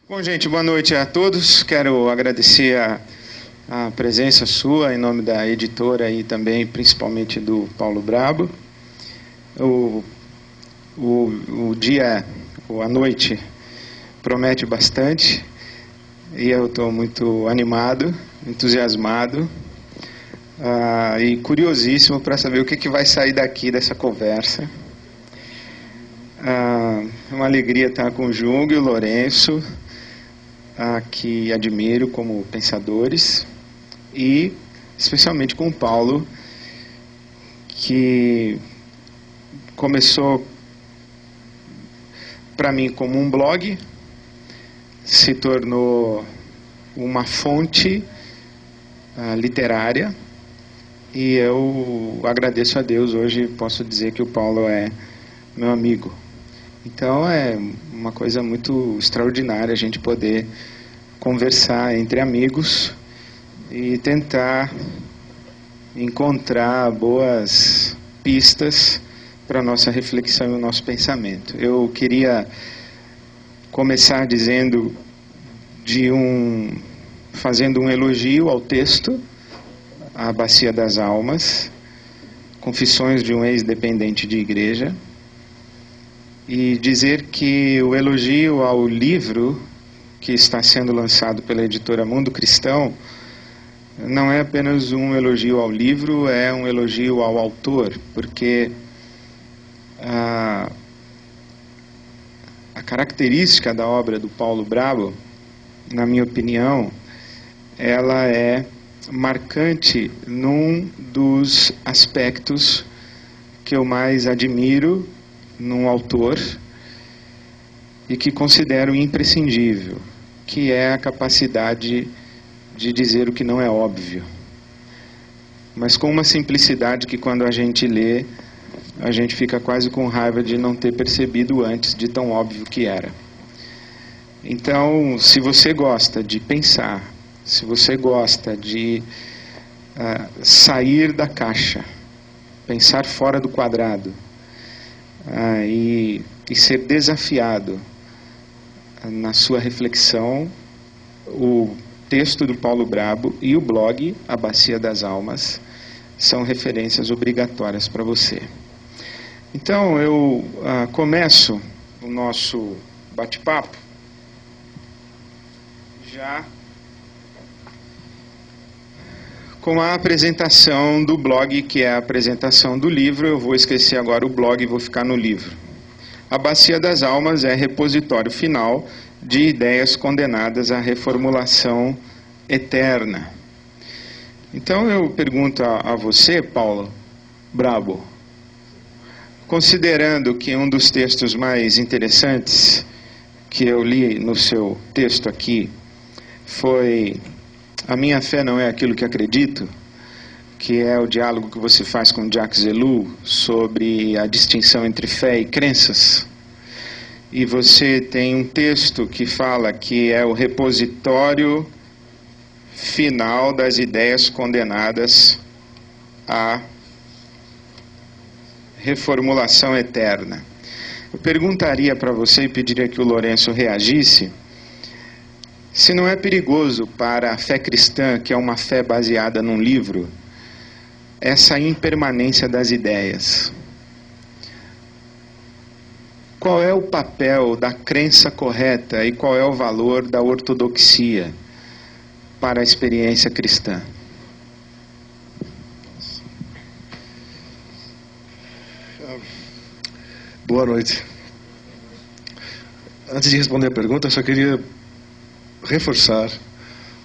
Bom, gente, boa noite a todos. Quero agradecer a presença sua em nome da editora e também principalmente do Paulo Brabo. O dia, ou a noite, promete bastante e eu estou muito animado, entusiasmado e curiosíssimo para saber o que vai sair daqui dessa conversa. É uma alegria estar com o Jung e o Lourenço, que admiro como pensadores, e especialmente com o Paulo, que começou para mim como um blog, se tornou uma fonte literária, e eu agradeço a Deus, hoje posso dizer que o Paulo é meu amigo. Então é uma coisa muito extraordinária a gente poder conversar entre amigos e tentar encontrar boas pistas para a nossa reflexão e o nosso pensamento. Eu queria começar dizendo fazendo um elogio ao texto, A Bacia das Almas, Confissões de um Ex-Dependente de Igreja, e dizer que o elogio ao livro que está sendo lançado pela editora Mundo Cristão não é apenas um elogio ao livro, é um elogio ao autor, porque a característica da obra do Paulo Brabo, na minha opinião, ela é marcante num dos aspectos que eu mais admiro num autor e que considero imprescindível, que é a capacidade de dizer o que não é óbvio, mas com uma simplicidade que quando a gente lê, a gente fica quase com raiva de não ter percebido antes de tão óbvio que era. Então, se você gosta de pensar, se você gosta de sair da caixa, pensar fora do quadrado, e ser desafiado na sua reflexão, o texto do Paulo Brabo e o blog A Bacia das Almas são referências obrigatórias para você. Então eu começo o nosso bate-papo já com a apresentação do blog, que é a apresentação do livro. Eu vou esquecer agora o blog e vou ficar no livro. A Bacia das Almas é repositório final de ideias condenadas à reformulação eterna. Então eu pergunto a você, Paulo Brabo, considerando que um dos textos mais interessantes que eu li no seu texto aqui foi A Minha Fé Não É Aquilo que Acredito, que é o diálogo que você faz com Jacques Ellul sobre a distinção entre fé e crenças. E você tem um texto que fala que é o repositório final das ideias condenadas à reformulação eterna. Eu perguntaria para você e pediria que o Lourenço reagisse se não é perigoso para a fé cristã, que é uma fé baseada num livro, essa impermanência das ideias. Qual é o papel da crença correta e qual é o valor da ortodoxia para a experiência cristã? Boa noite. Antes de responder a pergunta, eu só queria reforçar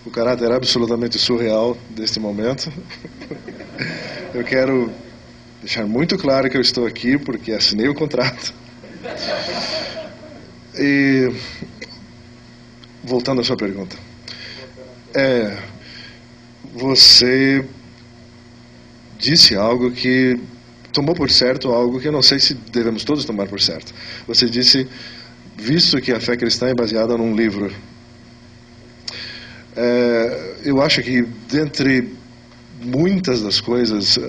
o caráter absolutamente surreal deste momento. Eu quero deixar muito claro que eu estou aqui porque assinei o contrato. E voltando à sua pergunta, você disse algo que tomou por certo algo que eu não sei se devemos todos tomar por certo. Você disse, visto que a fé cristã é baseada num livro. Eu acho que dentre muitas das coisas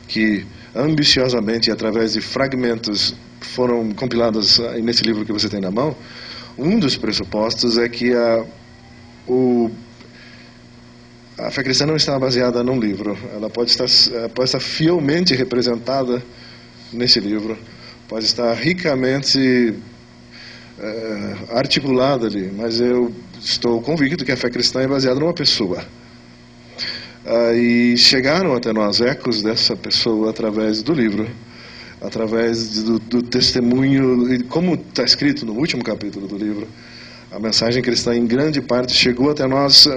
que ambiciosamente, através de fragmentos, foram compiladas nesse livro que você tem na mão, Um dos pressupostos é que a fé cristã não está baseada num livro. Ela pode estar fielmente representada nesse livro, pode estar ricamente articulada ali, mas eu estou convicto que a fé cristã é baseada numa pessoa. E chegaram até nós ecos dessa pessoa através do livro, através do testemunho, e como está escrito no último capítulo do livro, a mensagem cristã em grande parte chegou até nós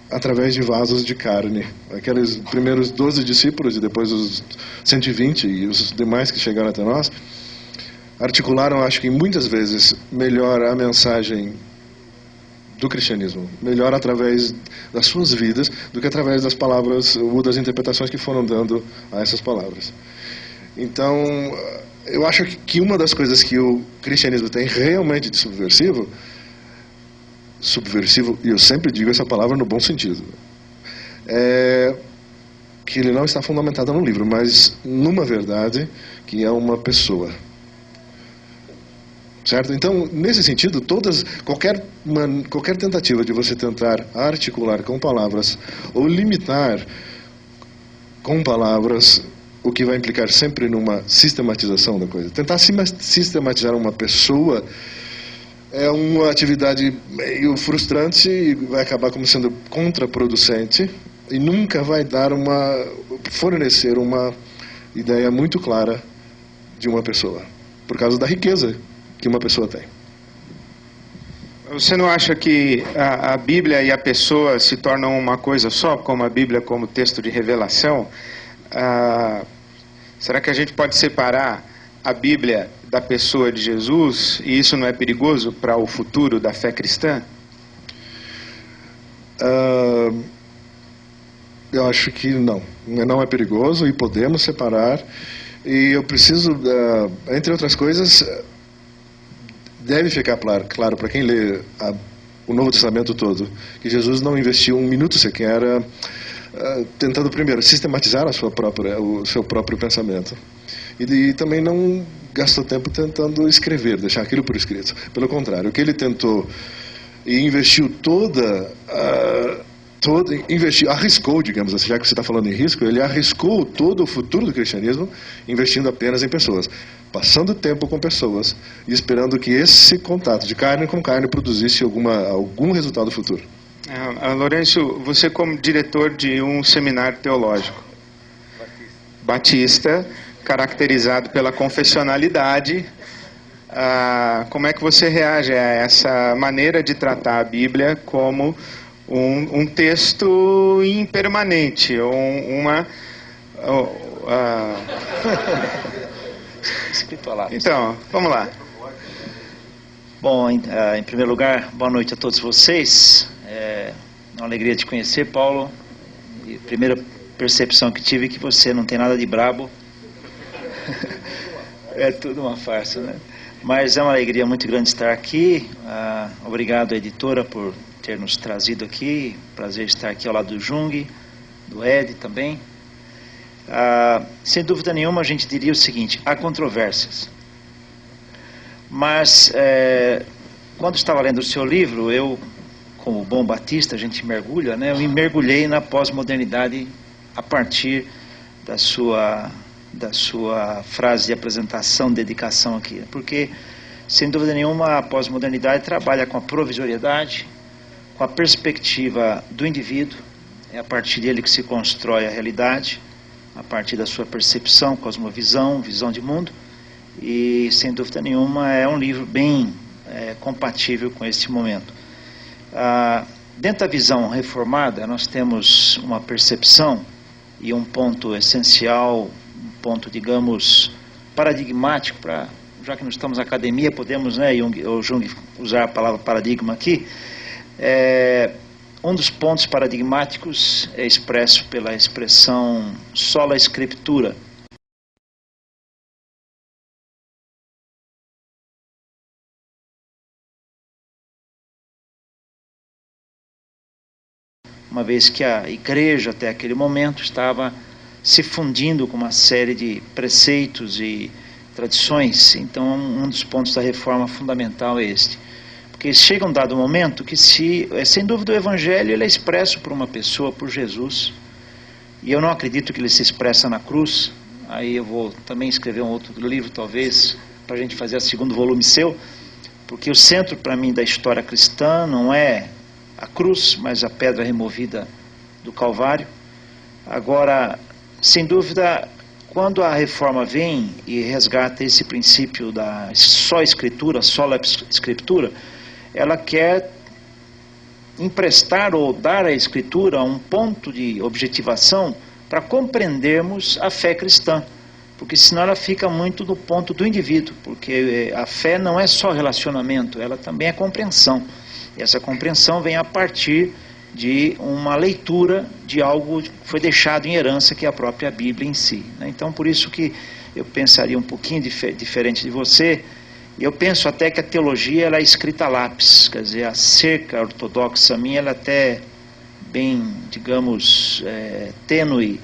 através de vasos de carne. Aqueles primeiros 12 discípulos e depois os 120 e os demais que chegaram até nós articularam, acho que muitas vezes, melhor a mensagem do cristianismo, melhor através das suas vidas do que através das palavras ou das interpretações que foram dando a essas palavras. Então, eu acho que uma das coisas que o cristianismo tem realmente de subversivo, e eu sempre digo essa palavra no bom sentido, é que ele não está fundamentado no livro, mas numa verdade que é uma pessoa. Certo? Então, nesse sentido, qualquer tentativa de você tentar articular com palavras ou limitar com palavras, o que vai implicar sempre numa sistematização da coisa. Tentar sistematizar uma pessoa é uma atividade meio frustrante e vai acabar como sendo contraproducente e nunca vai fornecer uma ideia muito clara de uma pessoa, por causa da riqueza que uma pessoa tem. Você não acha que a Bíblia e a pessoa se tornam uma coisa só, como a Bíblia como texto de revelação? Será que a gente pode separar a Bíblia da pessoa de Jesus, e isso não é perigoso para o futuro da fé cristã? Eu acho que não é perigoso e podemos separar. E eu preciso, entre outras coisas, deve ficar claro para quem lê o Novo Testamento todo, que Jesus não investiu um minuto sequer tentando primeiro sistematizar o seu próprio pensamento. E também não gastou tempo tentando escrever, deixar aquilo por escrito. Pelo contrário, o que ele tentou e investiu arriscou, digamos assim, já que você está falando em risco, ele arriscou todo o futuro do cristianismo investindo apenas em pessoas, passando tempo com pessoas e esperando que esse contato de carne com carne produzisse algum resultado futuro. Lourenço, você como diretor de um seminário teológico batista, caracterizado pela confessionalidade, como é que você reage a essa maneira de tratar a Bíblia como um texto impermanente, ou uma... Então, vamos lá. Bom, em primeiro lugar, boa noite a todos vocês. É uma alegria te conhecer, Paulo. E a primeira percepção que tive é que você não tem nada de brabo. É tudo uma farsa, né? Mas é uma alegria muito grande estar aqui. Obrigado à editora por ter nos trazido aqui. Prazer estar aqui ao lado do Jung, do Ed também. Sem dúvida nenhuma, a gente diria o seguinte: há controvérsias. Mas, quando estava lendo o seu livro, eu, como bom batista, a gente mergulha, né? Eu me mergulhei na pós-modernidade a partir da sua frase de apresentação, dedicação aqui. Porque, sem dúvida nenhuma, a pós-modernidade trabalha com a provisoriedade, com a perspectiva do indivíduo. É a partir dele que se constrói a realidade, a partir da sua percepção, cosmovisão, visão de mundo. E, sem dúvida nenhuma, é um livro bem compatível com esse momento. Dentro da visão reformada, nós temos uma percepção e um ponto essencial, um ponto, digamos, paradigmático, já que nós estamos na academia, podemos, né, o Jung usar a palavra paradigma aqui. Um dos pontos paradigmáticos é expresso pela expressão sola scriptura. Uma vez que a igreja, até aquele momento, estava se fundindo com uma série de preceitos e tradições. Então, um dos pontos da reforma fundamental é este. Porque chega um dado momento que, sem dúvida, o Evangelho ele é expresso por uma pessoa, por Jesus. E eu não acredito que ele se expressa na cruz. Aí eu vou também escrever um outro livro, talvez, para a gente fazer o segundo volume seu. Porque o centro, para mim, da história cristã não é a cruz, mas a pedra removida do Calvário. Agora, sem dúvida, quando a reforma vem e resgata esse princípio da só escritura, sola escritura, ela quer emprestar ou dar à escritura um ponto de objetivação para compreendermos a fé cristã, porque senão ela fica muito no ponto do indivíduo, porque a fé não é só relacionamento, ela também é compreensão, e essa compreensão vem a partir de uma leitura de algo que foi deixado em herança, que é a própria Bíblia em si, né? Então, por isso que eu pensaria um pouquinho diferente de você. Eu penso até que a teologia ela é escrita a lápis, quer dizer, a cerca ortodoxa minha ela é até bem, digamos, tênue.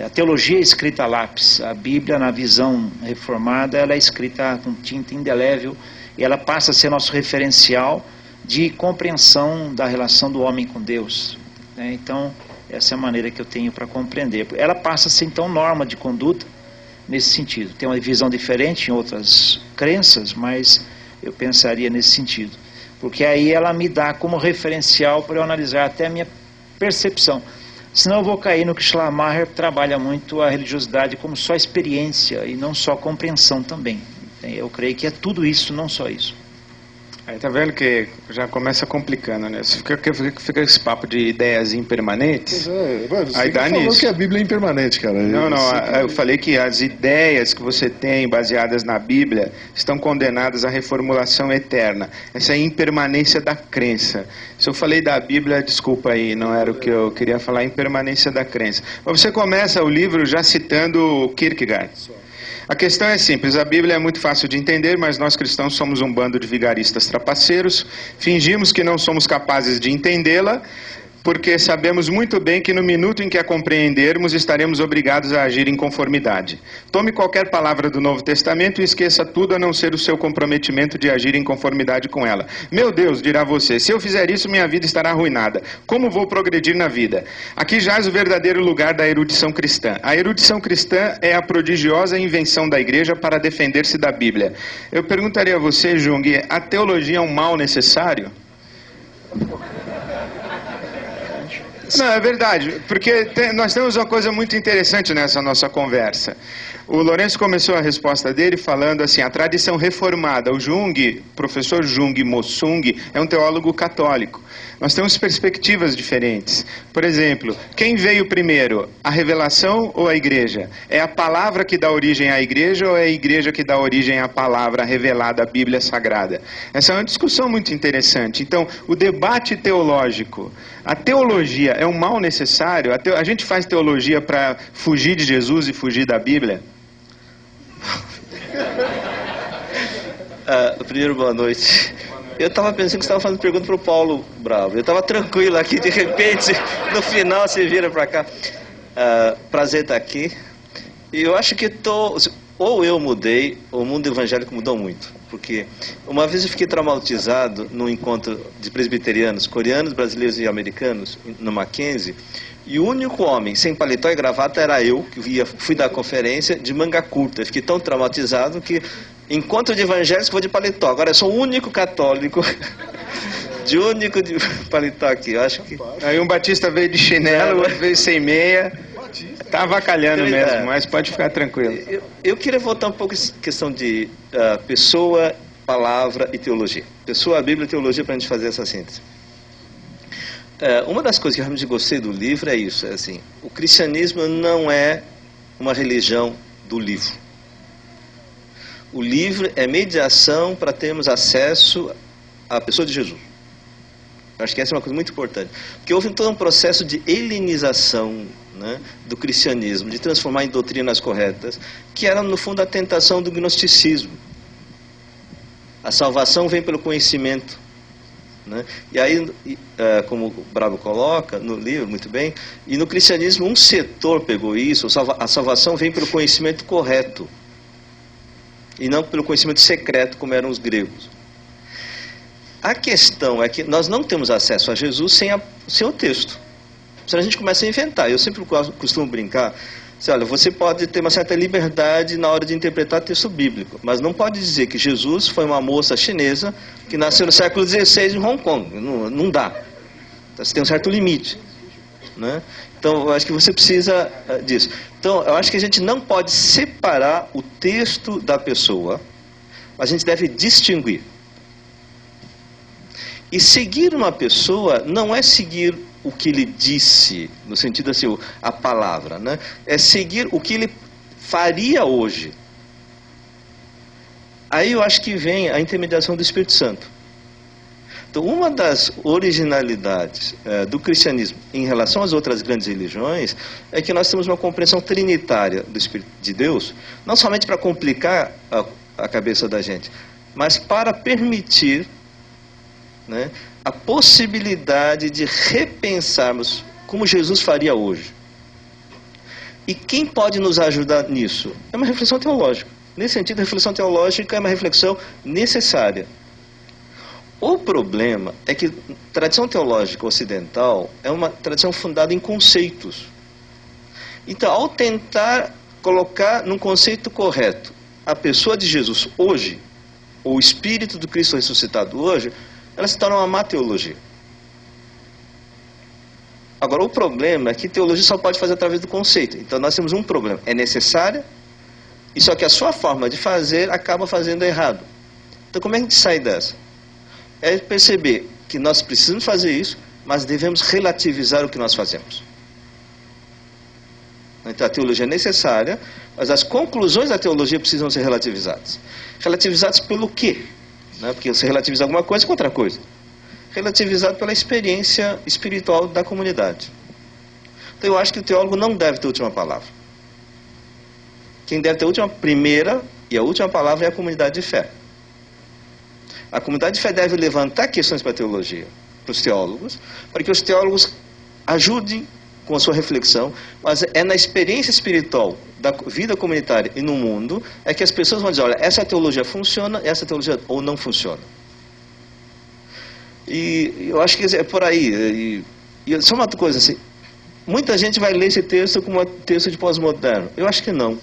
A teologia é escrita a lápis, a Bíblia, na visão reformada, ela é escrita com tinta indelével, e ela passa a ser nosso referencial de compreensão da relação do homem com Deus, né? Então, essa é a maneira que eu tenho para compreender. Ela passa a ser, então, norma de conduta, nesse sentido. Tem uma visão diferente em outras crenças, mas eu pensaria nesse sentido. Porque aí ela me dá como referencial para eu analisar até a minha percepção. Senão eu vou cair no que Schleiermacher trabalha muito a religiosidade como só experiência e não só compreensão também. Eu creio que é tudo isso, não só isso. Aí tá vendo que já começa complicando, né? Fica esse papo de ideias impermanentes. Você aí dá falou nisso. que a Bíblia é impermanente, cara. Não, eu falei que as ideias que você tem baseadas na Bíblia estão condenadas à reformulação eterna. Essa é a impermanência da crença. Se eu falei da Bíblia, desculpa aí, não era o que eu queria falar, impermanência da crença. Mas você começa o livro já citando Kierkegaard. A questão é simples, a Bíblia é muito fácil de entender, mas nós cristãos somos um bando de vigaristas trapaceiros, fingimos que não somos capazes de entendê-la, porque sabemos muito bem que no minuto em que a compreendermos, estaremos obrigados a agir em conformidade. Tome qualquer palavra do Novo Testamento e esqueça tudo a não ser o seu comprometimento de agir em conformidade com ela. Meu Deus, dirá você, se eu fizer isso, minha vida estará arruinada. Como vou progredir na vida? Aqui jaz o verdadeiro lugar da erudição cristã. A erudição cristã é a prodigiosa invenção da igreja para defender-se da Bíblia. Eu perguntaria a você, Jung, a teologia é um mal necessário? Não, é verdade, porque nós temos uma coisa muito interessante nessa nossa conversa. O Lourenço começou a resposta dele falando assim, a tradição reformada, o Jung, professor Jung Mossung, é um teólogo católico. Nós temos perspectivas diferentes. Por exemplo, quem veio primeiro, a revelação ou a igreja? É a palavra que dá origem à igreja ou é a igreja que dá origem à palavra revelada, à Bíblia Sagrada? Essa é uma discussão muito interessante. Então, o debate teológico, a teologia é um mal necessário? A gente faz teologia para fugir de Jesus e fugir da Bíblia? Primeiro, boa noite. Eu estava pensando que você estava fazendo pergunta para o Paulo Bravo. Eu estava tranquilo aqui, de repente, no final você vira para cá. Prazer estar aqui. E eu acho que ou eu mudei, ou o mundo evangélico mudou muito. Porque uma vez eu fiquei traumatizado num encontro de presbiterianos, coreanos, brasileiros e americanos, no Mackenzie, e o único homem sem paletó e gravata era eu, que fui dar conferência de manga curta. Eu fiquei tão traumatizado que encontro de evangélicos vou de paletó. Agora eu sou o único católico de paletó aqui. Eu acho que... Aí um batista veio de chinelo, outro veio sem meia. Está avacalhando mesmo, mas pode ficar tranquilo. Eu queria voltar um pouco à questão de pessoa, palavra e teologia. Pessoa, Bíblia e teologia, para a gente fazer essa síntese. Uma das coisas que eu realmente gostei do livro é isso, assim, o cristianismo não é uma religião do livro. O livro é mediação para termos acesso à pessoa de Jesus. Eu acho que essa é uma coisa muito importante. Porque houve todo um processo de helenização, né, do cristianismo, de transformar em doutrinas corretas, que era no fundo a tentação do gnosticismo. A salvação vem pelo conhecimento, né? E aí, como o Bravo coloca no livro, muito bem, e no cristianismo um setor pegou isso, a salvação vem pelo conhecimento correto. e não pelo conhecimento secreto como eram os gregos. A questão é que nós não temos acesso a Jesus sem o texto. Senão a gente começa a inventar. Eu sempre costumo brincar, assim, olha, você pode ter uma certa liberdade na hora de interpretar texto bíblico, mas não pode dizer que Jesus foi uma moça chinesa que nasceu no século XVI em Hong Kong. Não dá. Então, você tem um certo limite, né? Então, eu acho que você precisa disso. Então, eu acho que a gente não pode separar o texto da pessoa, mas a gente deve distinguir. E seguir uma pessoa não é seguir o que ele disse, no sentido assim, a palavra, né? É seguir o que ele faria hoje. Aí eu acho que vem a intermediação do Espírito Santo. Então, uma das originalidades do cristianismo em relação às outras grandes religiões é que nós temos uma compreensão trinitária do Espírito de Deus, não somente para complicar a cabeça da gente, mas para permitir, né, a possibilidade de repensarmos como Jesus faria hoje. E quem pode nos ajudar nisso? É uma reflexão teológica. Nesse sentido, a reflexão teológica é uma reflexão necessária. O problema é que a tradição teológica ocidental é uma tradição fundada em conceitos. Então, ao tentar colocar num conceito correto a pessoa de Jesus hoje, ou o Espírito do Cristo ressuscitado hoje, ela se torna uma má teologia. Agora, o problema é que teologia só pode fazer através do conceito. Então, nós temos um problema. É necessária, e só que a sua forma de fazer acaba fazendo errado. Então, como é que a gente sai dessa? É perceber que nós precisamos fazer isso, mas devemos relativizar o que nós fazemos. Então, a teologia é necessária, mas as conclusões da teologia precisam ser relativizadas. Relativizadas pelo quê? Porque você relativiza alguma coisa com outra coisa. Relativizado pela experiência espiritual da comunidade. Então, eu acho que o teólogo não deve ter a última palavra. Quem deve ter a última, primeira e a última palavra é a comunidade de fé. A comunidade de fé deve levantar questões para a teologia, para os teólogos, para que os teólogos ajudem com a sua reflexão, mas é na experiência espiritual da vida comunitária e no mundo é que as pessoas vão dizer, olha, essa teologia funciona, essa teologia ou não funciona. E eu acho que é por aí. E só uma coisa assim, muita gente vai ler esse texto como um texto de pós-moderno. Eu acho que não.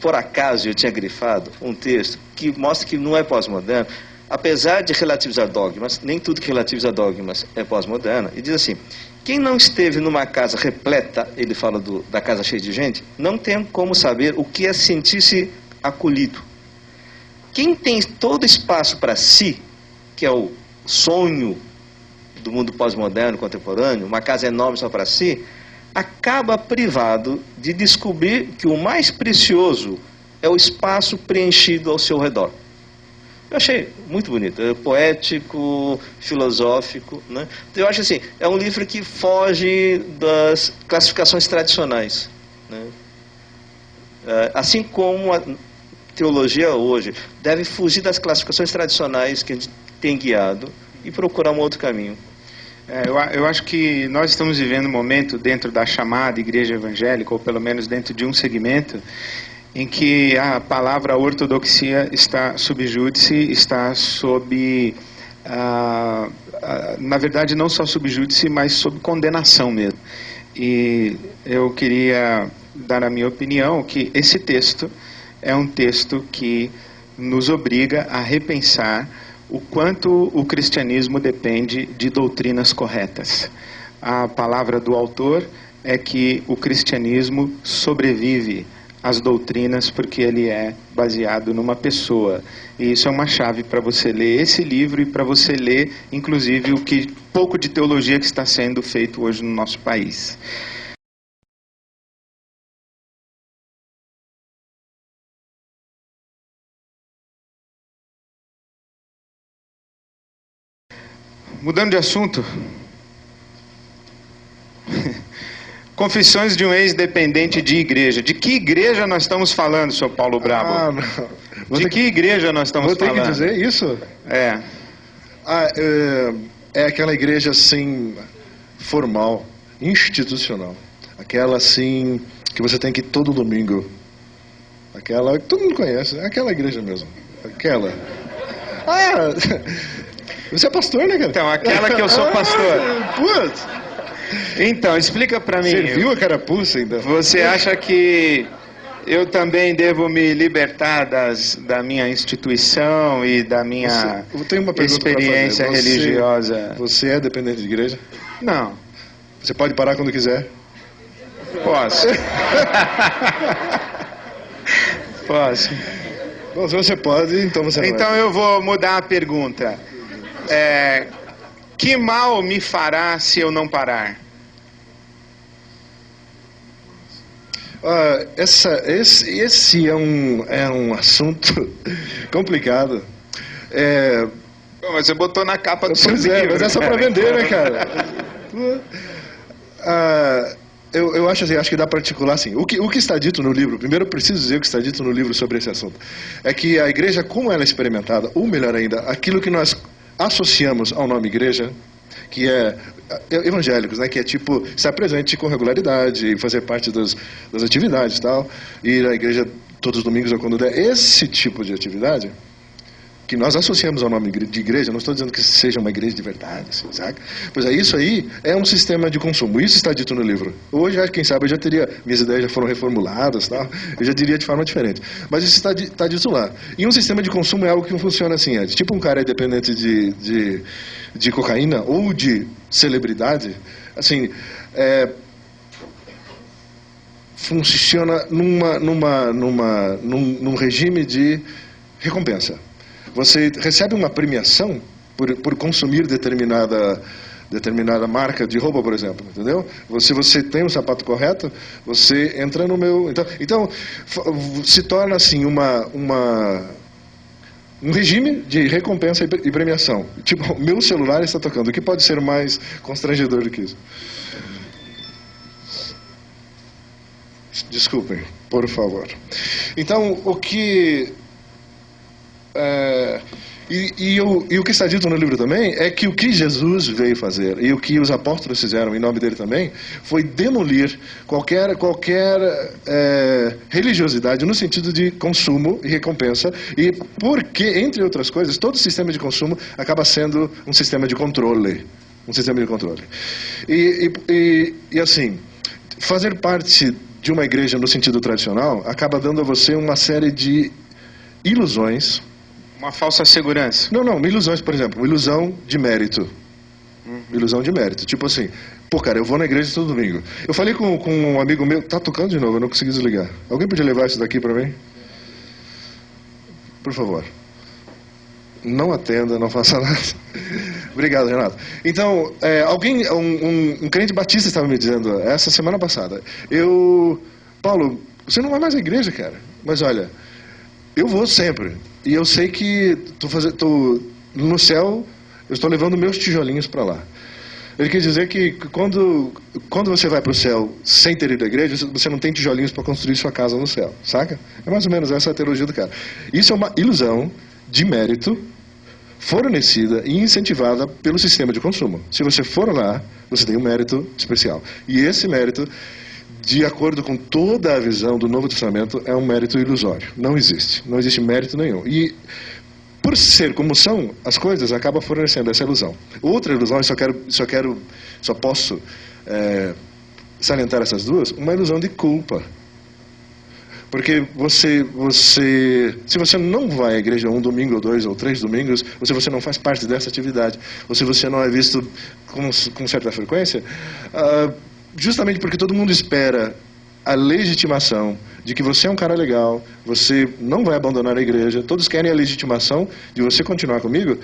Por acaso, eu tinha grifado um texto que mostra que não é pós-moderno, apesar de relativizar dogmas, nem tudo que relativiza dogmas é pós-moderno, e diz assim, quem não esteve numa casa repleta, ele fala da casa cheia de gente, não tem como saber o que é sentir-se acolhido. Quem tem todo espaço para si, que é o sonho do mundo pós-moderno, contemporâneo, uma casa enorme só para si, acaba privado de descobrir que o mais precioso é o espaço preenchido ao seu redor. Eu achei muito bonito, poético, filosófico, né? Então, eu acho assim, é um livro que foge das classificações tradicionais, né? Assim como a teologia hoje deve fugir das classificações tradicionais que a gente tem guiado e procurar um outro caminho. Eu acho que nós estamos vivendo um momento dentro da chamada igreja evangélica, ou pelo menos dentro de um segmento, em que a palavra ortodoxia está sob júdice, está sob, na verdade não só sob júdice, mas sob condenação mesmo. E eu queria dar a minha opinião que esse texto é um texto que nos obriga a repensar o quanto o cristianismo depende de doutrinas corretas. A palavra do autor é que o cristianismo sobrevive às doutrinas porque ele é baseado numa pessoa. E isso é uma chave para você ler esse livro e para você ler, inclusive, o que pouco de teologia que está sendo feito hoje no nosso país. Mudando de assunto, confissões de um ex-dependente de igreja. De que igreja nós estamos falando, senhor Paulo Brabo? De que igreja nós estamos falando? Vou ter que dizer isso? É aquela igreja assim, formal, institucional. Aquela assim, que você tem que ir todo domingo. Aquela que todo mundo conhece, aquela igreja mesmo. Aquela. Ah, você é pastor, né, cara? Então, aquela que eu sou pastor. Putz, Então, explica pra mim. serviu a carapuça ainda. Você acha que eu também devo me libertar da minha instituição e da minha Eu tenho uma pergunta pra fazer. experiência religiosa? Você é dependente de igreja? Não, Você pode parar quando quiser? posso. Posso. Bom, se você pode, então você não Então é. eu vou mudar a pergunta. Que mal me fará se eu não parar? Esse é um assunto complicado. Pô, mas você botou na capa do seu Pois é, livro. mas é só para vender, né, cara? Eu acho assim, acho que dá para articular assim. O que está dito no livro, primeiro eu preciso dizer o que está dito no livro sobre esse assunto, é que a igreja, como ela é experimentada, ou melhor ainda, aquilo que nós associamos ao nome igreja, que é evangélicos, né, que é tipo estar presente com regularidade, fazer parte das atividades e tal, ir à igreja todos os domingos ou quando der, esse tipo de atividade que nós associamos ao nome de igreja, não estou dizendo que seja uma igreja de verdade, assim, sabe? Pois é, isso aí é um sistema de consumo, isso está dito no livro. Hoje, quem sabe, eu já teria, minhas ideias já foram reformuladas, tá? Eu já diria de forma diferente. Mas isso está dito lá. E um sistema de consumo é algo que não funciona assim, Ed. Tipo um cara é dependente de cocaína ou de celebridade, assim, funciona num regime de recompensa. Você recebe uma premiação por consumir determinada marca de roupa, por exemplo, entendeu? Se você tem o sapato correto, você entra no meu... Então se torna assim um regime de recompensa e premiação. Tipo, meu celular está tocando. O que pode ser mais constrangedor do que isso? Desculpem, por favor. Então, o que... E o que está dito no livro também é que o que Jesus veio fazer e o que os apóstolos fizeram em nome dele também foi demolir qualquer religiosidade no sentido de consumo e recompensa, e porque, entre outras coisas, todo sistema de consumo acaba sendo um sistema de controle. E assim, fazer parte de uma igreja no sentido tradicional acaba dando a você uma série de ilusões. Uma falsa segurança. Não, ilusões, por exemplo, uma ilusão de mérito. Ilusão de mérito. Tipo assim, pô, cara, eu vou na igreja todo domingo. Eu falei com um amigo meu, tá tocando de novo, eu não consegui desligar. Alguém podia levar isso daqui pra mim? Por favor. Não atenda, não faça nada. Obrigado, Renato. Então, um crente batista estava me dizendo essa semana passada, Paulo, você não vai mais à igreja, cara. Mas olha, eu vou sempre. E eu sei que no céu, eu estou levando meus tijolinhos para lá. Ele quer dizer que quando você vai para o céu sem ter ido à igreja, você não tem tijolinhos para construir sua casa no céu, saca? É mais ou menos essa a teologia do cara. Isso é uma ilusão de mérito fornecida e incentivada pelo sistema de consumo. Se você for lá, você tem um mérito especial. E esse mérito, de acordo com toda a visão do Novo Testamento, é um mérito ilusório. Não existe mérito nenhum. E por ser como são as coisas, acaba fornecendo essa ilusão. Outra ilusão, só posso salientar essas duas, uma ilusão de culpa. Porque se você não vai à igreja um domingo, ou 2 ou 3 domingos, ou se você não faz parte dessa atividade, ou se você não é visto com certa frequência, justamente porque todo mundo espera a legitimação de que você é um cara legal, você não vai abandonar a igreja, todos querem a legitimação de você continuar comigo,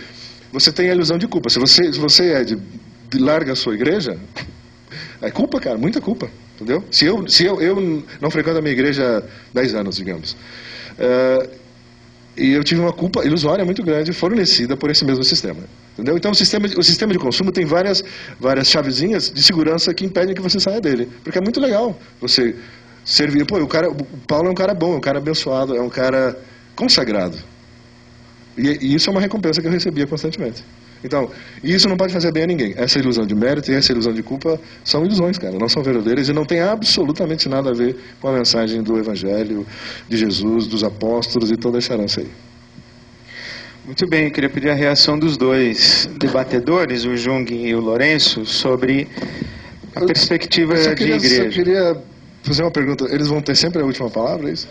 você tem a ilusão de culpa. Se você larga a sua igreja, é culpa, cara, muita culpa, entendeu? Se eu não frequento a minha igreja há 10 anos, digamos, e eu tive uma culpa ilusória muito grande fornecida por esse mesmo sistema, entendeu? Então o sistema de consumo tem várias chavezinhas de segurança que impedem que você saia dele, porque é muito legal você servir. Pô, o Paulo é um cara bom, é um cara abençoado, é um cara consagrado, e isso é uma recompensa que eu recebia constantemente. Então, isso não pode fazer bem a ninguém. Essa ilusão de mérito e essa ilusão de culpa são ilusões, cara. Não são verdadeiras e não tem absolutamente nada a ver com a mensagem do Evangelho, de Jesus, dos apóstolos e toda essa herança aí. Muito bem, eu queria pedir a reação dos dois debatedores, o Jung e o Lourenço, sobre a perspectiva de igreja. Eu queria fazer uma pergunta. Eles vão ter sempre a última palavra, é isso?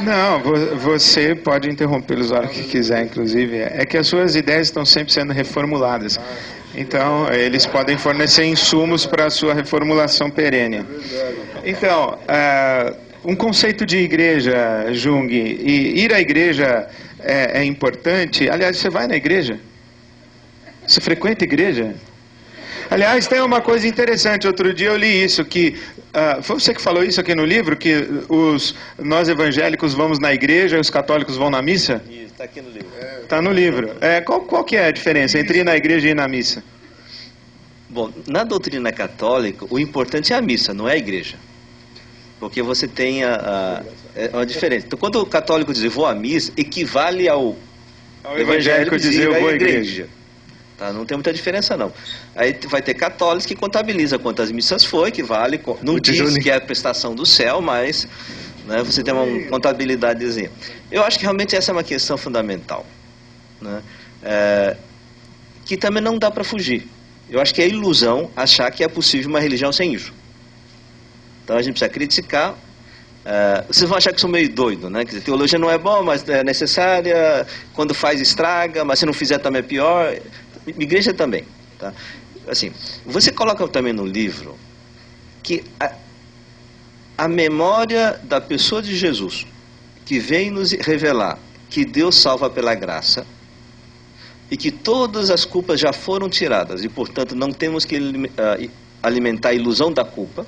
Não, você pode interrompê-los a hora que quiser, inclusive. É que as suas ideias estão sempre sendo reformuladas. Então, eles podem fornecer insumos para a sua reformulação perene. Então, um conceito de igreja, Jung, e ir à igreja é importante. Aliás, você vai na igreja? Você frequenta a igreja? Aliás, tem uma coisa interessante. Outro dia eu li isso, que foi você que falou isso aqui no livro, que nós evangélicos vamos na igreja e os católicos vão na missa? Isso, está aqui no livro. Está no livro. Qual que é a diferença entre ir na igreja e ir na missa? Bom, na doutrina católica, o importante é a missa, não é a igreja. Porque você tem uma diferença. Então, quando o católico diz vou à missa, equivale ao evangélico dizer eu vou à igreja. Tá? Não tem muita diferença, não. Aí vai ter católicos que contabiliza quantas missas foi, que vale. Não diz que é a prestação do céu, mas né, você tem uma contabilidadezinha. Eu acho que realmente essa é uma questão fundamental, né? Que também não dá para fugir. Eu acho que é ilusão achar que é possível uma religião sem isso. Então a gente precisa criticar. Vocês vão achar que sou meio doido, né? Quer dizer, teologia não é bom, mas é necessária. Quando faz, estraga, mas se não fizer também é pior. Igreja também, tá? Assim, você coloca também no livro que a memória da pessoa de Jesus, que vem nos revelar que Deus salva pela graça e que todas as culpas já foram tiradas e, portanto, não temos que alimentar a ilusão da culpa,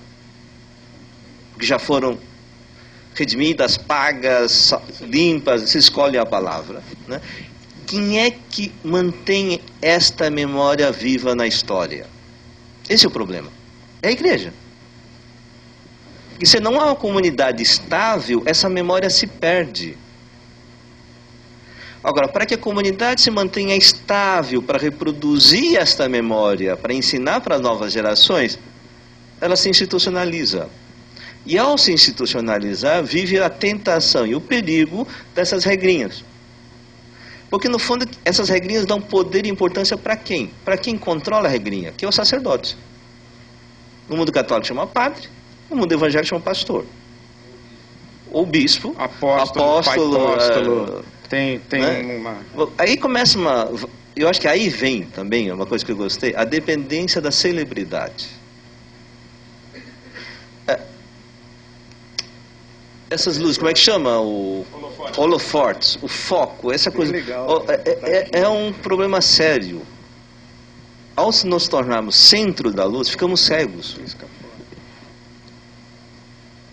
que já foram redimidas, pagas, limpas, se escolhe a palavra, né? Quem é que mantém esta memória viva na história? Esse é o problema. É a igreja. E se não há uma comunidade estável, essa memória se perde. Agora, para que a comunidade se mantenha estável, para reproduzir esta memória, para ensinar para novas gerações, ela se institucionaliza. E ao se institucionalizar, vive a tentação e o perigo dessas regrinhas. Porque, no fundo, essas regrinhas dão poder e importância para quem? Para quem controla a regrinha, que é o sacerdote. No mundo católico chama padre, no mundo evangélico chama pastor. Ou bispo, apóstolo. Tem né? Aí começa uma... Eu acho que aí vem também, uma coisa que eu gostei, a dependência da celebridade. Essas luzes, como é que chama? Holofortes, o foco, essa coisa. É um problema sério. Ao nos tornarmos centro da luz, ficamos cegos.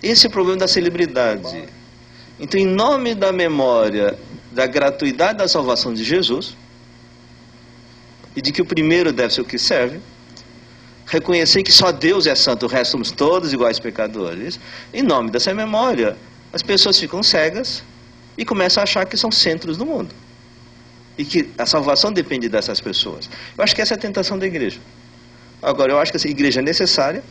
Esse é o problema da celebridade. Então, em nome da memória, da gratuidade da salvação de Jesus, e de que o primeiro deve ser o que serve, reconhecer que só Deus é santo, o resto somos todos iguais pecadores. Em nome dessa memória, as pessoas ficam cegas e começam a achar que são centros do mundo. E que a salvação depende dessas pessoas. Eu acho que essa é a tentação da igreja. Agora, eu acho que essa igreja é necessária.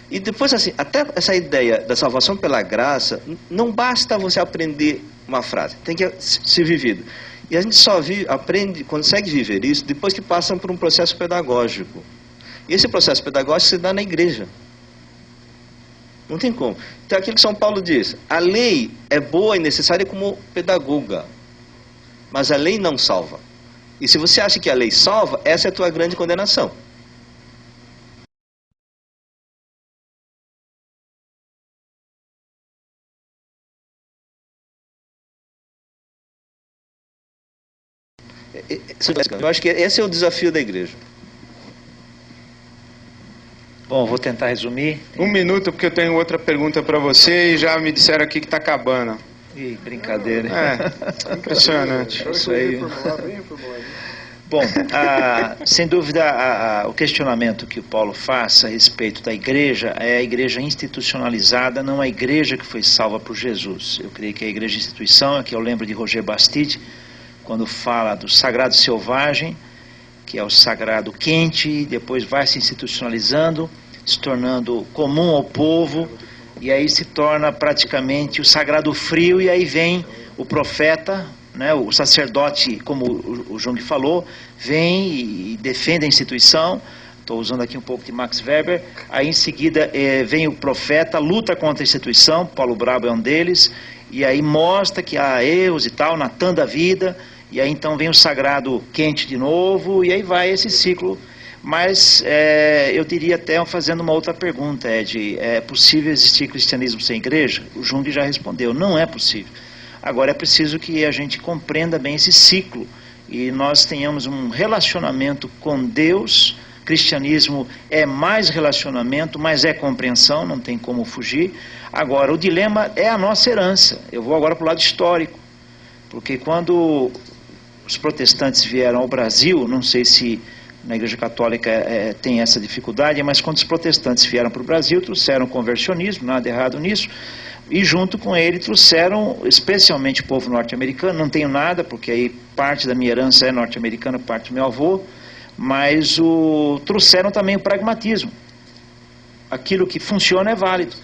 E depois, assim, até essa ideia da salvação pela graça, não basta você aprender uma frase. Tem que ser vivido. E a gente só consegue viver isso depois que passam por um processo pedagógico. E esse processo pedagógico se dá na igreja. Não tem como. Então, aquilo que São Paulo diz, a lei é boa e necessária como pedagoga, mas a lei não salva. E se você acha que a lei salva, essa é a tua grande condenação. Eu acho que esse é o desafio da igreja. Bom, vou tentar resumir. Um minuto, porque eu tenho outra pergunta para você e já me disseram aqui que está acabando. Ih, brincadeira. Impressionante. Isso aí. Bom, sem dúvida, o questionamento que o Paulo faz a respeito da igreja é a igreja institucionalizada, não a igreja que foi salva por Jesus. Eu creio que a igreja instituição, aqui eu lembro de Roger Bastide, quando fala do sagrado selvagem, que é o sagrado quente, depois vai se institucionalizando, se tornando comum ao povo, e aí se torna praticamente o sagrado frio, e aí vem o profeta, né, o sacerdote, como o Jung falou, vem e defende a instituição. Estou usando aqui um pouco de Max Weber. Aí em seguida vem o profeta, luta contra a instituição, Paulo Brabo é um deles, e aí mostra que há erros e tal, Natan da vida, e aí então vem o sagrado quente de novo, e aí vai esse ciclo. Mas eu diria até fazendo uma outra pergunta, Ed, é possível existir cristianismo sem igreja? O Jung já respondeu, não é possível. Agora é preciso que a gente compreenda bem esse ciclo, e nós tenhamos um relacionamento com Deus. Cristianismo é mais relacionamento, mas é compreensão, não tem como fugir. Agora, o dilema é a nossa herança. Eu vou agora para o lado histórico, porque quando os protestantes vieram ao Brasil, não sei se na Igreja Católica tem essa dificuldade, mas quando os protestantes vieram para o Brasil, trouxeram o conversionismo, nada errado nisso, e junto com ele trouxeram, especialmente o povo norte-americano. Não tenho nada, porque aí parte da minha herança é norte-americana, parte do meu avô, mas trouxeram também o pragmatismo. Aquilo que funciona é válido.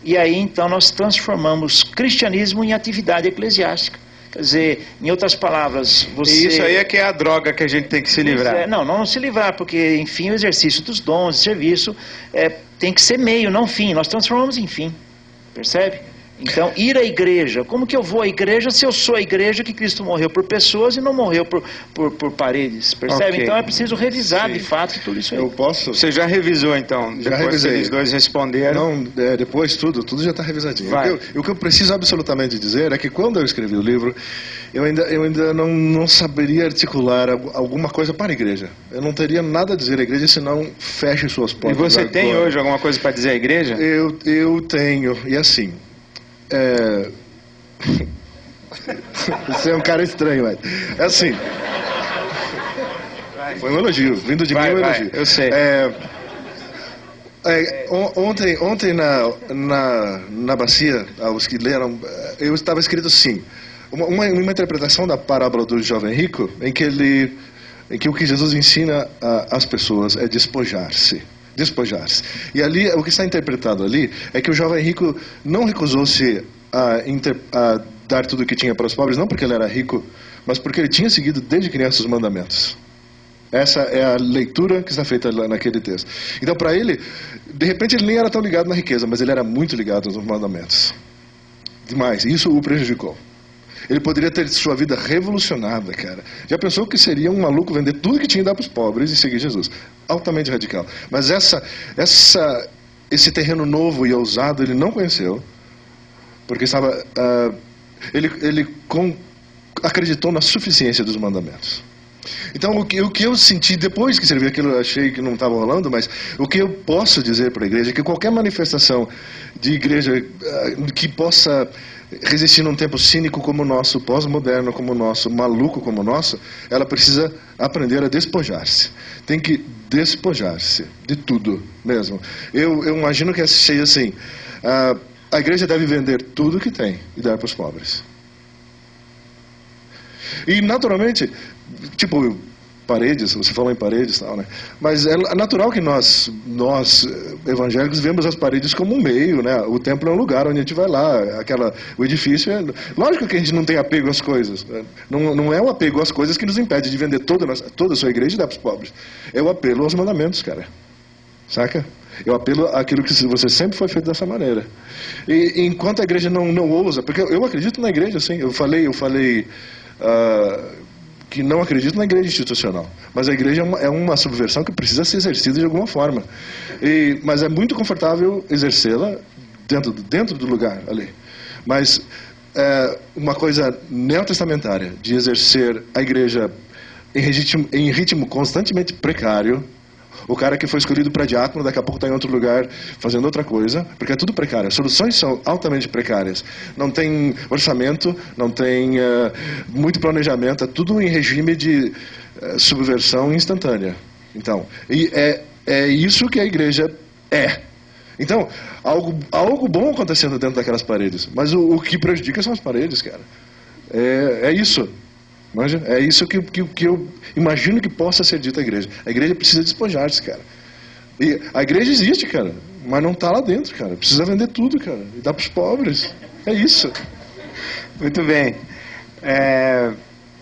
E aí então nós transformamos cristianismo em atividade eclesiástica. Quer dizer, em outras palavras, você... E isso aí é que é a droga que a gente tem que se livrar. Não se livrar, porque, enfim, o exercício dos dons, o serviço, tem que ser meio, não fim. Nós transformamos em fim, percebe? Então, ir à igreja, como que eu vou à igreja se eu sou a igreja que Cristo morreu por pessoas e não morreu por paredes, percebe? Okay. Então é preciso revisar, de fato, tudo isso aí. Eu posso? Você já revisou, então? Já depois revisei. Que eles dois responderam? Não, depois tudo já está revisadinho. O que eu preciso absolutamente dizer é que quando eu escrevi o livro, eu ainda não saberia articular alguma coisa para a igreja. Eu não teria nada a dizer à igreja senão feche suas portas. E você tem hoje alguma coisa para dizer à igreja? Eu tenho, e assim... Você é um cara estranho, mas... É assim... Foi um elogio, vindo de mim é um elogio. Eu sei. Ontem na bacia, os que leram, eu estava escrito assim, uma interpretação da parábola do jovem rico, em que o que Jesus ensina às pessoas é despojar-se. E ali, o que está interpretado ali é que o jovem rico não recusou-se a dar tudo o que tinha para os pobres, não porque ele era rico, mas porque ele tinha seguido desde criança os mandamentos. Essa é a leitura que está feita lá naquele texto. Então, para ele, de repente ele nem era tão ligado na riqueza, mas ele era muito ligado nos mandamentos. Demais. Isso o prejudicou. Ele poderia ter sua vida revolucionada, cara. Já pensou que seria um maluco vender tudo que tinha e dar para os pobres e seguir Jesus? Altamente radical. Mas esse terreno novo e ousado ele não conheceu, porque estava... ele acreditou na suficiência dos mandamentos. Então, o que eu senti depois que escrevi aquilo, eu achei que não estava rolando, mas o que eu posso dizer para a igreja é que qualquer manifestação de igreja que possa resistir num tempo cínico como o nosso, pós-moderno como o nosso, maluco como o nosso, ela precisa aprender a despojar-se. Tem que despojar-se de tudo mesmo. Eu imagino que seja assim, a igreja deve vender tudo que tem e dar para os pobres. E naturalmente, tipo, paredes, você falou em paredes e tal, né? Mas é natural que nós evangélicos vemos as paredes como um meio, né? O templo é um lugar onde a gente vai lá, o edifício é... Lógico que a gente não tem apego às coisas, né? Não é o apego às coisas que nos impede de vender toda a sua igreja e dar para os pobres. É o apelo aos mandamentos, cara. Saca? Eu apelo àquilo que você sempre foi feito dessa maneira. E enquanto a igreja não ousa, porque eu acredito na igreja, sim. Eu falei que não acredito na igreja institucional, mas a igreja é uma subversão que precisa ser exercida de alguma forma. Mas é muito confortável exercê-la dentro do lugar ali. Mas uma coisa neotestamentária de exercer a igreja em ritmo constantemente precário. O cara que foi escolhido para diácono, daqui a pouco está em outro lugar fazendo outra coisa, porque é tudo precário. As soluções são altamente precárias. Não tem orçamento, não tem muito planejamento, é tudo em regime de subversão instantânea. Então, e é isso que a igreja é. Então, algo bom acontecendo dentro daquelas paredes, mas o que prejudica são as paredes, cara. É isso. Manja? É isso que eu imagino que possa ser dito à igreja. A igreja precisa despojar-se, cara. E a igreja existe, cara, mas não está lá dentro, cara. Precisa vender tudo, cara, e dar para os pobres. É isso. Muito bem.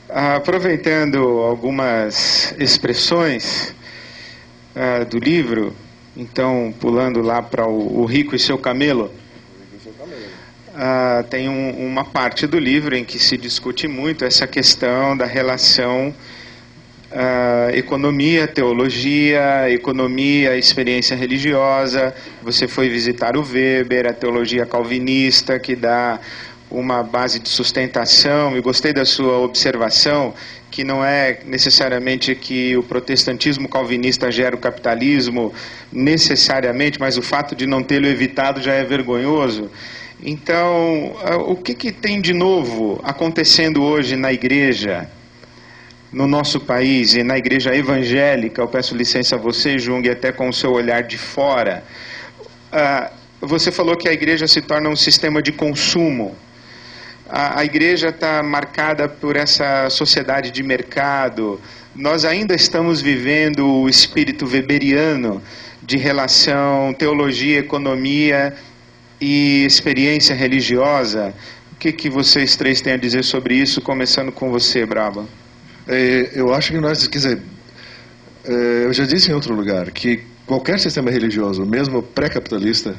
Aproveitando algumas expressões do livro, então pulando lá para o Rico e seu Camelo, tem uma parte do livro em que se discute muito essa questão da relação economia, teologia, economia, experiência religiosa. Você foi visitar o Weber, a teologia calvinista, que dá uma base de sustentação, e gostei da sua observação, que não é necessariamente que o protestantismo calvinista gera o capitalismo, necessariamente, mas o fato de não tê-lo evitado já é vergonhoso. Então, o que tem de novo acontecendo hoje na igreja, no nosso país e na igreja evangélica? Eu peço licença a você, Jung, até com o seu olhar de fora. Você falou que a igreja se torna um sistema de consumo. A igreja está marcada por essa sociedade de mercado. Nós ainda estamos vivendo o espírito weberiano de relação teologia, economia e experiência religiosa. O que vocês três têm a dizer sobre isso, começando com você, Braba? Eu acho que nós, quer dizer, eu já disse em outro lugar que qualquer sistema religioso, mesmo pré-capitalista,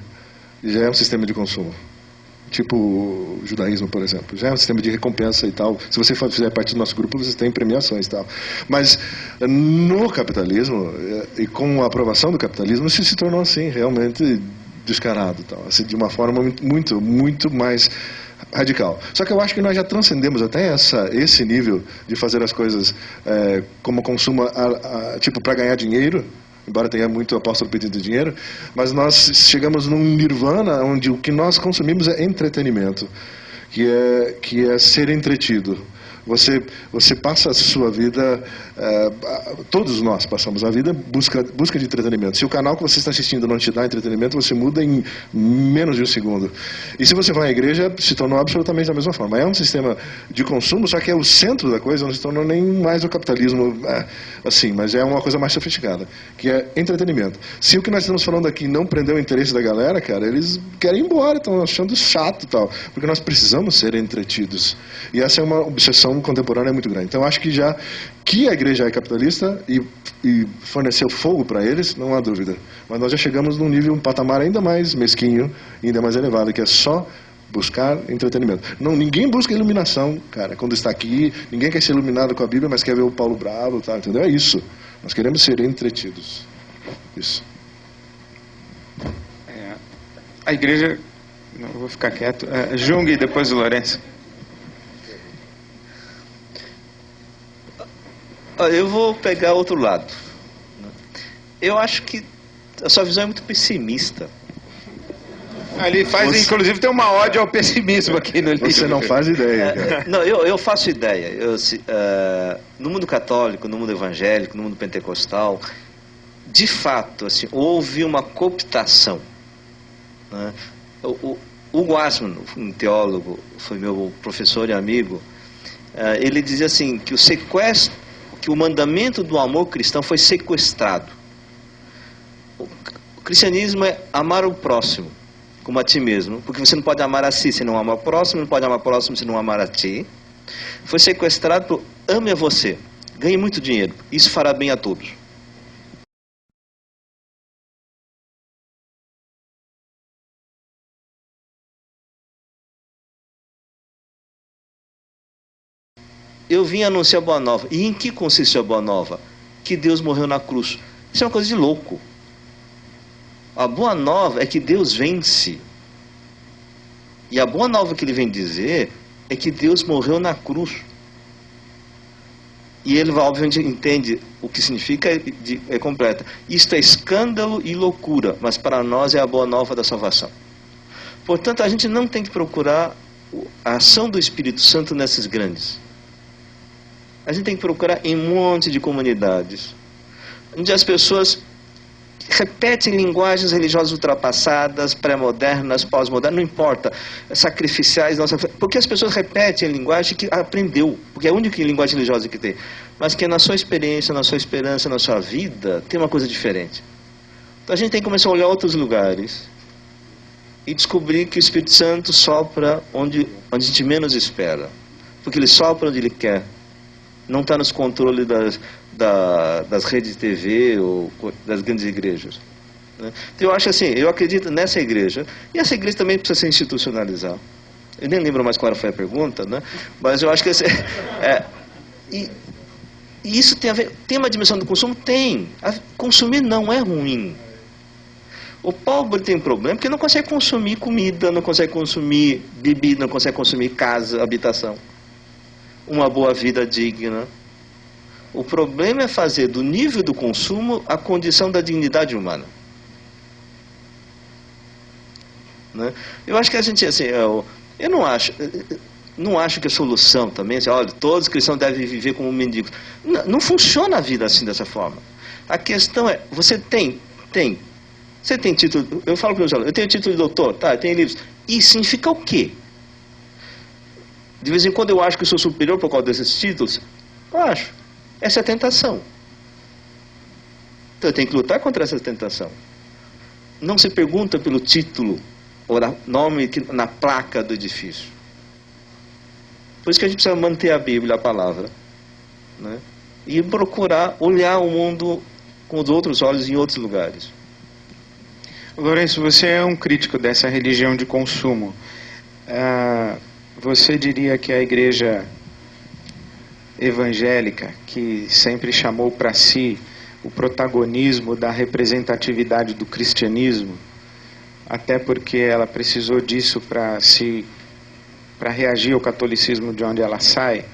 já é um sistema de consumo. Tipo o judaísmo, por exemplo, já é um sistema de recompensa e tal. Se você fizer parte do nosso grupo, você tem premiações e tal. Mas no capitalismo, e com a aprovação do capitalismo, isso se tornou assim, realmente descarado, tal, assim, de uma forma muito, muito mais radical. Só que eu acho que nós já transcendemos até esse nível de fazer as coisas como consumo, tipo, para ganhar dinheiro, embora tenha muito apóstolo pedindo dinheiro, mas nós chegamos num nirvana onde o que nós consumimos é entretenimento, que é ser entretido. Você passa a sua vida, todos nós passamos a vida busca de entretenimento. Se o canal que você está assistindo não te dá entretenimento, você muda em menos de um segundo. E se você vai à igreja, se tornou absolutamente da mesma forma. É um sistema de consumo, só que é o centro da coisa, não se tornou nem mais o capitalismo, assim, mas é uma coisa mais sofisticada, que é entretenimento. Se o que nós estamos falando aqui não prendeu o interesse da galera, cara, eles querem ir embora, estão achando chato e tal, porque nós precisamos ser entretidos. E essa é uma obsessão contemporânea muito grande. Então, acho que já que a igreja é capitalista e forneceu fogo para eles, não há dúvida. Mas nós já chegamos num nível, um patamar ainda mais mesquinho, ainda mais elevado, que é só buscar entretenimento. Não, ninguém busca iluminação, cara, quando está aqui. Ninguém quer ser iluminado com a Bíblia, mas quer ver o Paulo Bravo, tá, entendeu? É isso. Nós queremos ser entretidos. Isso. A igreja... Não, eu vou ficar quieto. Jung e depois o Lourenço. Eu vou pegar outro lado. Eu acho que a sua visão é muito pessimista. Ali faz, inclusive, tem uma ódio ao pessimismo aqui no livro. Você não faz ideia, cara. Não, eu faço ideia. No mundo católico, no mundo evangélico, no mundo pentecostal, de fato, assim, houve uma cooptação. Né? O Hugo Asman, um teólogo, foi meu professor e amigo, ele dizia assim, que o mandamento do amor cristão foi sequestrado. O cristianismo é amar o próximo como a ti mesmo, porque você não pode amar a si se não amar o próximo, não pode amar o próximo se não amar a ti. Foi sequestrado por ame a você, ganhe muito dinheiro, isso fará bem a todos. Eu vim anunciar a Boa Nova. E em que consiste a Boa Nova? Que Deus morreu na cruz. Isso é uma coisa de louco. A Boa Nova é que Deus vence. E a Boa Nova que ele vem dizer é que Deus morreu na cruz. E ele, obviamente, entende o que significa, é completa. Isto é escândalo e loucura, mas para nós é a Boa Nova da salvação. Portanto, a gente não tem que procurar a ação do Espírito Santo nessas grandes. A gente tem que procurar em um monte de comunidades, onde as pessoas repetem linguagens religiosas ultrapassadas, pré-modernas, pós-modernas, não importa, sacrificiais, porque as pessoas repetem a linguagem que aprendeu, porque é a única linguagem religiosa que tem, mas que na sua experiência, na sua esperança, na sua vida, tem uma coisa diferente. Então a gente tem que começar a olhar outros lugares e descobrir que o Espírito Santo sopra onde a gente menos espera, porque ele sopra onde ele quer. Não está nos controles das redes de TV ou das grandes igrejas, né? Então eu acho assim, eu acredito nessa igreja, e essa igreja também precisa ser institucionalizada. Eu nem lembro mais qual foi a pergunta, né? Mas eu acho que e isso tem a ver, tem uma dimensão do consumo? Tem. Consumir não é ruim. O pobre tem problema porque não consegue consumir comida, não consegue consumir bebida, não consegue consumir casa, habitação, uma boa vida digna. O problema é fazer do nível do consumo a condição da dignidade humana, né? Eu acho que a gente, assim, eu não acho que a solução também, assim, olha, todos os cristãos devem viver como mendigos. Não funciona a vida assim, dessa forma. A questão é, você tem título, eu falo para os meus alunos, eu tenho título de doutor, tá, eu tenho livros. E significa o quê? De vez em quando eu acho que eu sou superior por causa desses títulos. Eu acho. Essa é a tentação. Então eu tenho que lutar contra essa tentação. Não se pergunta pelo título ou nome na placa do edifício. Por isso que a gente precisa manter a Bíblia, a palavra, né? E procurar olhar o mundo com os outros olhos em outros lugares. Lourenço, você é um crítico dessa religião de consumo. Você diria que a igreja evangélica, que sempre chamou para si o protagonismo da representatividade do cristianismo, até porque ela precisou disso para reagir ao catolicismo de onde ela sai,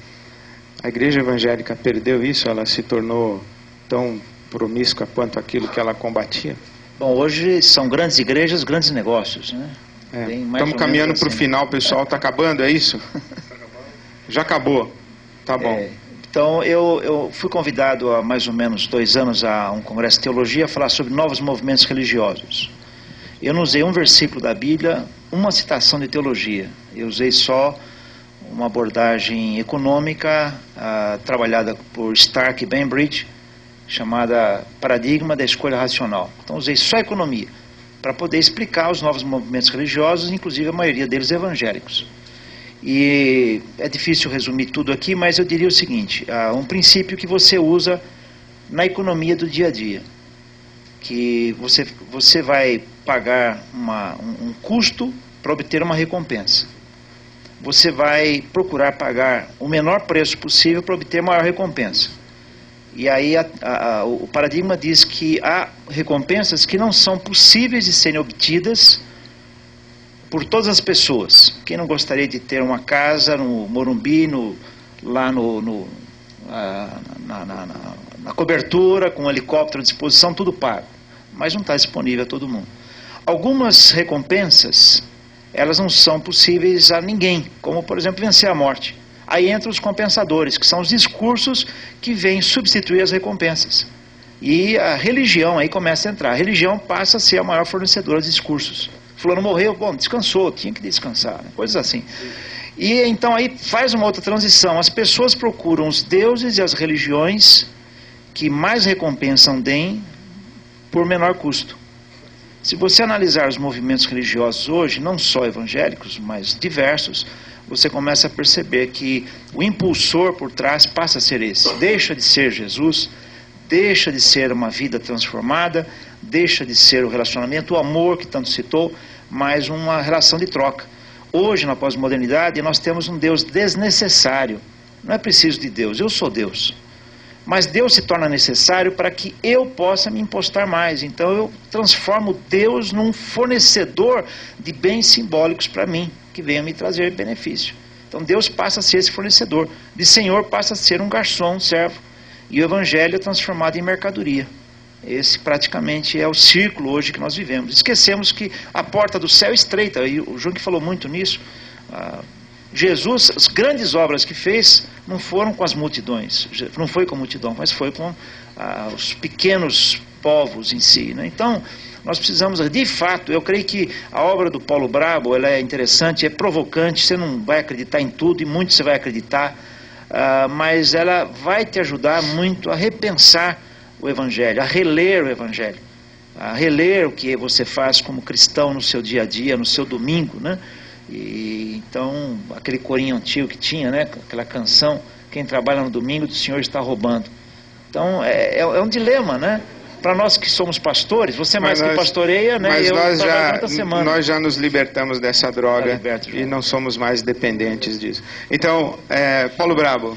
a igreja evangélica perdeu isso? Ela se tornou tão promíscua quanto aquilo que ela combatia? Bom, hoje são grandes igrejas, grandes negócios, né? Estamos caminhando para o final, pessoal. Está acabando, é isso? Já acabou. Tá bom. Então, eu fui convidado há mais ou menos 2 anos a um congresso de teologia a falar sobre novos movimentos religiosos. Eu não usei um versículo da Bíblia, uma citação de teologia. Eu usei só uma abordagem econômica trabalhada por Stark e Bainbridge, chamada Paradigma da Escolha Racional. Então usei só economia para poder explicar os novos movimentos religiosos, inclusive a maioria deles evangélicos. E é difícil resumir tudo aqui, mas eu diria o seguinte: um princípio que você usa na economia do dia a dia, que você vai pagar um custo para obter uma recompensa. Você vai procurar pagar o menor preço possível para obter maior recompensa. E aí o paradigma diz que há recompensas que não são possíveis de serem obtidas por todas as pessoas. Quem não gostaria de ter uma casa no Morumbi, lá na cobertura, com um helicóptero à disposição, tudo pago. Mas não está disponível a todo mundo. Algumas recompensas, elas não são possíveis a ninguém, como por exemplo vencer a morte. Aí entram os compensadores, que são os discursos que vêm substituir as recompensas. E a religião aí começa a entrar. A religião passa a ser a maior fornecedora de discursos. Fulano morreu, bom, descansou, tinha que descansar, né? Coisas assim. E então aí faz uma outra transição. As pessoas procuram os deuses e as religiões que mais recompensam deem por menor custo. Se você analisar os movimentos religiosos hoje, não só evangélicos, mas diversos, você começa a perceber que o impulsor por trás passa a ser esse. Deixa de ser Jesus, deixa de ser uma vida transformada, deixa de ser o relacionamento, o amor que tanto citou, mas uma relação de troca. Hoje, na pós-modernidade, nós temos um Deus desnecessário. Não é preciso de Deus, eu sou Deus. Mas Deus se torna necessário para que eu possa me impostar mais. Então eu transformo Deus num fornecedor de bens simbólicos para mim, que venha me trazer benefício. Então Deus passa a ser esse fornecedor. De Senhor passa a ser um garçom, um servo. E o Evangelho é transformado em mercadoria. Esse praticamente é o círculo hoje que nós vivemos. Esquecemos que a porta do céu é estreita. E o João que falou muito nisso. Jesus, as grandes obras que fez, não foram com as multidões, não foi com a multidão, mas foi com os pequenos povos em si, né? Então, nós precisamos, de fato, eu creio que a obra do Paulo Brabo, ela é interessante, é provocante, você não vai acreditar em tudo, e muito você vai acreditar, mas ela vai te ajudar muito a repensar o Evangelho, a reler o Evangelho, a reler o que você faz como cristão no seu dia a dia, no seu domingo, né? E então, aquele corinho antigo que tinha, né? Aquela canção, quem trabalha no domingo do Senhor está roubando. Então, é um dilema, né? Para nós que somos pastores, você mais que pastoreia, né? Mas eu nós já nos libertamos dessa droga e não somos mais dependentes disso. Então, Paulo Brabo,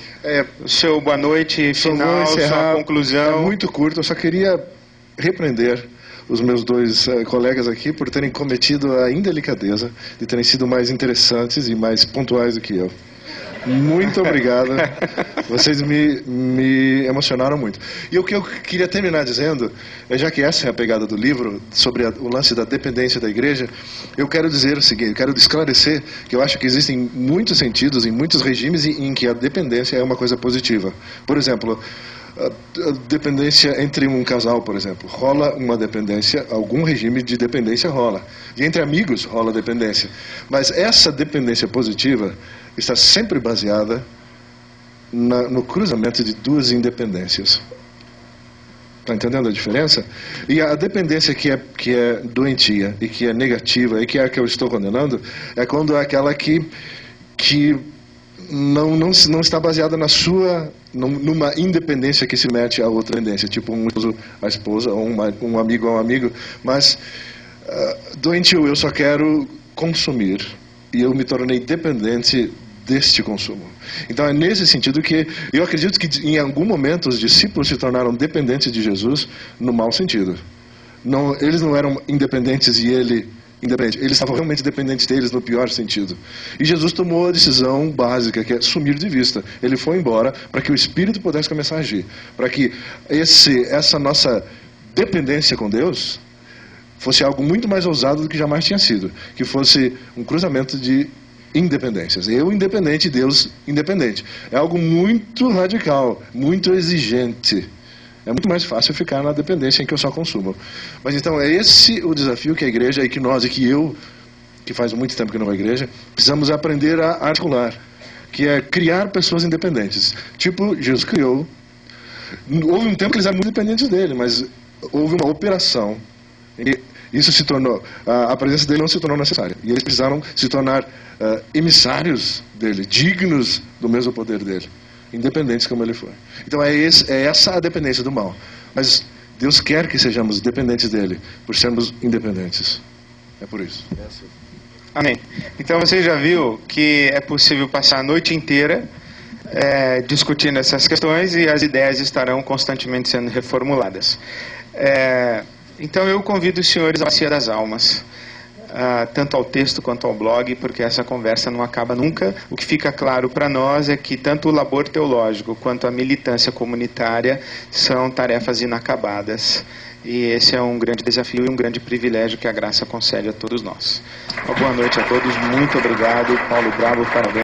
o seu boa noite final, sua conclusão. É muito curto, eu só queria repreender os meus dois colegas aqui por terem cometido a indelicadeza de terem sido mais interessantes e mais pontuais do que eu. Muito obrigado. Vocês me emocionaram muito. E o que eu queria terminar dizendo, já que essa é a pegada do livro, sobre o lance da dependência da igreja, eu quero dizer o seguinte, eu quero esclarecer que eu acho que existem muitos sentidos, em muitos regimes, em que a dependência é uma coisa positiva. Por exemplo, a dependência entre um casal, por exemplo, rola uma dependência, algum regime de dependência rola. E entre amigos rola dependência. Mas essa dependência positiva está sempre baseada no cruzamento de duas independências. Está entendendo a diferença? E a dependência que é doentia e que é negativa e que é a que eu estou condenando é quando é aquela que não está baseada numa independência que se mete a outra dependência, tipo um esposo a esposa, ou um amigo a um amigo, mas doentio, eu só quero consumir e eu me tornei dependente deste consumo. Então é nesse sentido que eu acredito que em algum momento os discípulos se tornaram dependentes de Jesus no mau sentido. Eles não eram independentes e ele independente. Eles estavam realmente dependentes deles no pior sentido. E Jesus tomou a decisão básica, que é sumir de vista. Ele foi embora para que o Espírito pudesse começar a agir. Para que essa nossa dependência com Deus fosse algo muito mais ousado do que jamais tinha sido. Que fosse um cruzamento de independências. Eu independente, Deus independente. É algo muito radical, muito exigente. É muito mais fácil ficar na dependência em que eu só consumo. Mas então é esse o desafio que a igreja, e que nós, e que eu, que faz muito tempo que não vou à igreja, precisamos aprender a articular, que é criar pessoas independentes. Tipo, Jesus criou. Houve um tempo que eles eram muito dependentes dele, mas houve uma operação. E isso se tornou, a presença dele não se tornou necessária. E eles precisaram se tornar emissários dele, dignos do mesmo poder dele. Independentes como ele foi. Então é essa a dependência do mal. Mas Deus quer que sejamos dependentes dele, por sermos independentes. É por isso. Amém. Então você já viu que é possível passar a noite inteira discutindo essas questões e as ideias estarão constantemente sendo reformuladas. Então eu convido os senhores à Bacia das Almas. Tanto ao texto quanto ao blog, porque essa conversa não acaba nunca. O que fica claro para nós é que tanto o labor teológico quanto a militância comunitária são tarefas inacabadas. E esse é um grande desafio e um grande privilégio que a graça concede a todos nós. Uma boa noite a todos, muito obrigado. Paulo Brabo, parabéns.